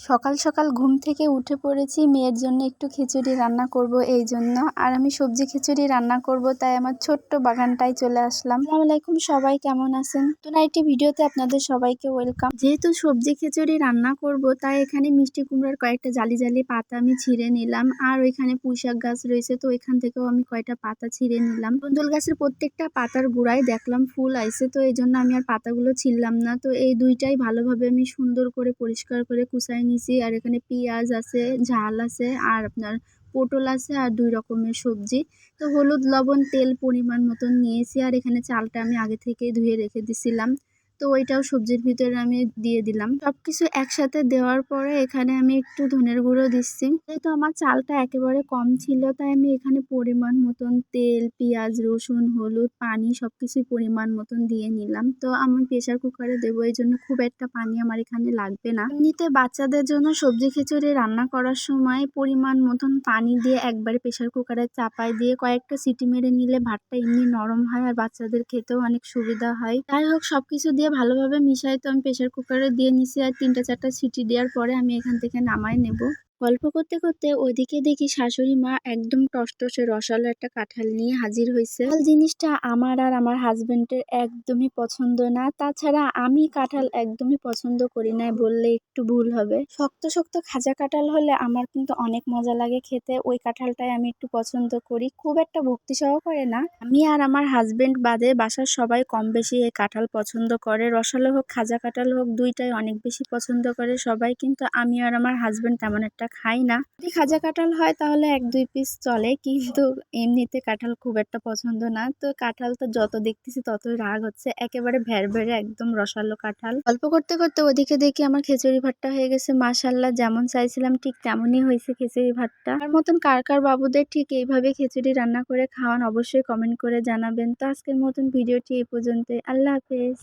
সকাল সকাল ঘুম থেকে উঠে পড়েছি, মেয়ের জন্য একটু খিচুড়ি রান্না করব এই জন্য। আর আমি সবজি খিচুড়ি রান্না করব, তাই আমার ছোট্ট বাগানটায় চলে আসলাম। আসসালামু আলাইকুম, সবাই কেমন আছেন? নতুন একটি ভিডিওতে আপনাদের সবাইকে ওয়েলকাম। যেহেতু সবজি খিচুড়ি রান্না করব, তাই এখানে মিষ্টি কুমড়ার কয়েকটা জালি জালি পাতা আমি ছিঁড়ে নিলাম। আর ওইখানে পুঁইশাক গাছ রয়েছে, তো ওইখান থেকেও আমি কয়টা পাতা ছিঁড়ে নিলাম। ধুন্দুল গাছের প্রত্যেকটা পাতার গোড়ায় দেখলাম ফুল আইছে, তো এই জন্য আমি আর পাতাগুলো ছিঁড়লাম না। তো এই দুইটাই ভালোভাবে আমি সুন্দর করে পরিষ্কার করে কুচাই নিছি। আর এখানে পেঁয়াজ আছে, ঝাল আছে, আর আপনার পটল আছে, আর 2 রকমের সবজি। তো হলুদ, লবণ, তেল পরিমাণ মতন নিয়েছি। আর এখানে চালটা আমি আগে থেকেই ধুয়ে রেখে দিছিলাম, তো ওইটাও সবজির ভিতরে আমি দিয়ে দিলাম। সবকিছু একসাথে দেওয়ার পরে এখানে আমি একটু ধনের গুঁড়ো দিচ্ছি। যেহেতু আমার চালটা একেবারে কম ছিল, তাই আমি এখানে পরিমাণ মতন তেল, পেঁয়াজ, রসুন, হলুদ, পানি সবকিছুই পরিমাণ মতন দিয়ে নিলাম। তো আমি প্রেসার কুকারে দেবো, এই জন্য খুব একটা পানি আমার এখানে লাগবে না। এমনিতে বাচ্চাদের জন্য সবজি খিচুড়ি রান্না করার সময় পরিমাণ মতন পানি দিয়ে একবারে প্রেসার কুকারে চাপায় দিয়ে কয়েকটা সিটি মেরে নিলে ভাতটা এমনি নরম হয়, আর বাচ্চাদের খেতেও অনেক সুবিধা হয়। যাই হোক, সবকিছু দিয়ে ভালোভাবে মিশাই তো আমি প্রেসার কুকারে দিয়ে নিছি। আর 3-4টা সিটি দেওয়ার পরে আমি এখান থেকে নামায় নেব। গল্প করতে করতে ওইদিকে দেখি শাশুড়ি মা একদম টসটসে রসালো একটা কাঁঠাল নিয়ে হাজির হয়েছে। কাঁঠাল জিনিসটা আমার আর আমার হাজবেন্ডের একদমই পছন্দ না। তাছাড়া আমি কাঁঠাল একদমই পছন্দ করি না বললে একটু ভুল হবে। শক্ত শক্ত খাজা কাঁঠাল হলে আমার কিন্তু অনেক মজা লাগে খেতে। ওই কাঁঠালটাই আমি একটু পছন্দ করি, খুব একটা ভক্তি সহকারে না। আমি আর আমার হাজবেন্ড বাদে বাসার সবাই কম বেশি এই কাঁঠাল পছন্দ করে। রসালো হোক, খাজা কাঁঠাল হোক, দুইটাই অনেক বেশি পছন্দ করে সবাই, কিন্তু আমি আর আমার হাজবেন্ড তেমন একটা খাই না। যদি খাজা কাঁঠাল হয় তাহলে 1-2 পিস চলে, কিন্তু এমনিতে কাঁঠাল খুব একটা পছন্দ না। তো কাঁঠাল তো যত দেখতেছি ততই রাগ হচ্ছে, একেবারে ভেড় ভেড়ে একদম রসালো কাঁঠাল। গল্প করতে করতে ওদিকে দেখি আমার খিচুড়ি ভাতটা হয়ে গেছে। মাশাআল্লাহ, যেমন চাইছিলাম ঠিক তেমনই হয়েছে খিচুড়ি ভাতটা। আর মতন কার কার বাবুদের ঠিক এইভাবে খিচুড়ি রান্না করে খাওয়ান অবশ্যই কমেন্ট করে জানাবেন। তো আজকের মতন ভিডিওটি এই পর্যন্তই। আল্লাহ হাফেজ।